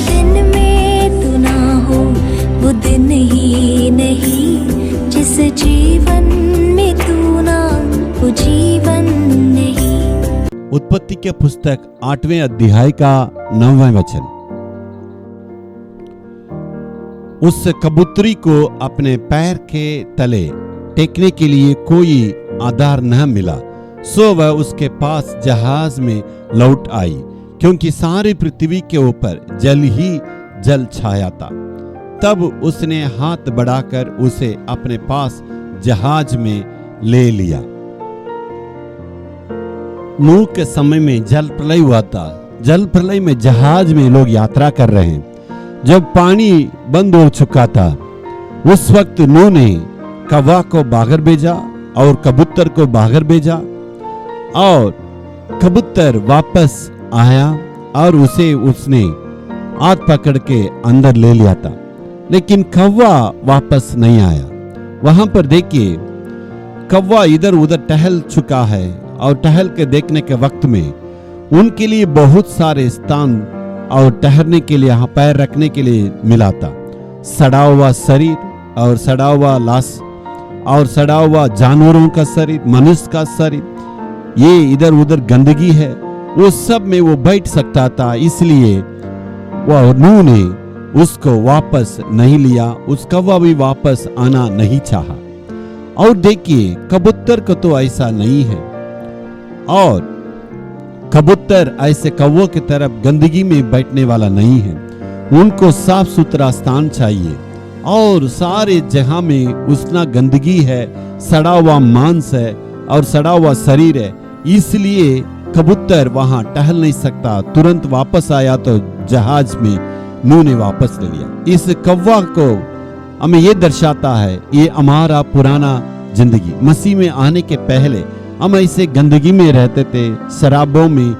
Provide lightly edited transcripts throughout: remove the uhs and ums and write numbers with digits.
दिन में तू ना हो वो दिन ही नहीं, जिस जीवन में तू ना वो जीवन नहीं। उत्पत्ति के पुस्तक 8वें अध्याय का 9वां वचन। उस कबूतरी को अपने पैर के तले टेकने के लिए कोई आधार न मिला, सो वह उसके पास जहाज में लौट आई, क्योंकि सारी पृथ्वी के ऊपर जल ही जल छाया था। तब उसने हाथ बढ़ाकर उसे अपने पास जहाज में ले लिया। नूह के समय में जल प्रलय हुआ था। जल प्रलय में जहाज में लोग यात्रा कर रहे हैं। जब पानी बंद हो चुका था, उस वक्त नूह ने कौवा को बाहर भेजा और कबूतर को बाहर भेजा, और कबूतर वापस आया और उसे उसने हाथ पकड़ के अंदर ले लिया था, लेकिन कौवा वापस नहीं आया। वहां पर देखिए, कौवा इधर उधर टहल चुका है और टहल के देखने के वक्त में उनके लिए बहुत सारे स्थान और ठहरने के लिए, यहाँ पैर रखने के लिए मिला था। सड़ा हुआ शरीर और सड़ा हुआ लाश और सड़ा हुआ जानवरों का शरीर, मनुष्य का शरीर, ये इधर उधर गंदगी है, वो सब में वो बैठ सकता था। इसलिए वह नूह ने उसको वापस नहीं लिया, उस कौवा भी वापस आना नहीं चाहा। और देखिए, कबूतर को तो ऐसा नहीं है, और कबूतर ऐसे कौवों की तरफ गंदगी में बैठने वाला नहीं है। उनको साफ सुथरा स्थान चाहिए, और सारे जहां में उतना गंदगी है, सड़ा हुआ मांस है और सड़ा हुआ शरीर है, इसलिए कबूतर वहां टहल नहीं सकता। तुरंत वापस आया तो जहाज में नूह ने वापस ले लिया। इस कौवा को हमें ये दर्शाता है, ये हमारा पुराना जिंदगी। मसीह में आने के पहले हम ऐसे गंदगी में रहते थे, शराबों में,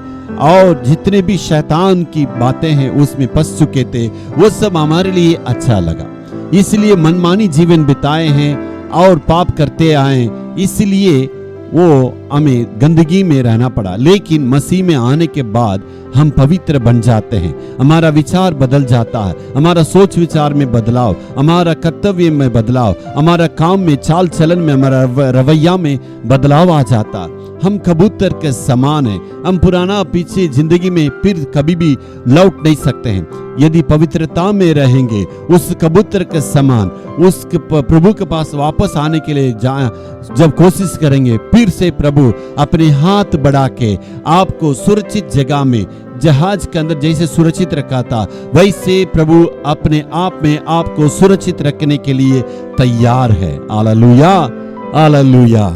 और जितने भी शैतान की बातें हैं उसमें फंस चुके थे। वो सब हमारे लिए अच्छा लगा, इसलिए मनमानी जीवन बिताए हैं और पाप करते आए, इसलिए वो हमें गंदगी में रहना पड़ा। लेकिन मसीह में आने के बाद हम पवित्र बन जाते हैं, हमारा विचार बदल जाता है, हमारा सोच विचार में बदलाव, हमारा कर्तव्य में बदलाव, हमारा काम में, चाल चलन में, हमारा रवैया में बदलाव आ जाता। हम कबूतर के समान हैं। हम पुराना पीछे जिंदगी में फिर कभी भी लौट नहीं सकते हैं। यदि पवित्रता में रहेंगे, उस कबूतर के समान उस प्रभु के पास वापस आने के लिए जब कोशिश करेंगे, फिर से प्रभु अपने हाथ बढ़ा के आपको सुरक्षित जगह में, जहाज के अंदर जैसे सुरक्षित रखा था, वैसे प्रभु अपने आप में आपको सुरक्षित रखने के लिए तैयार है। Hallelujah, hallelujah.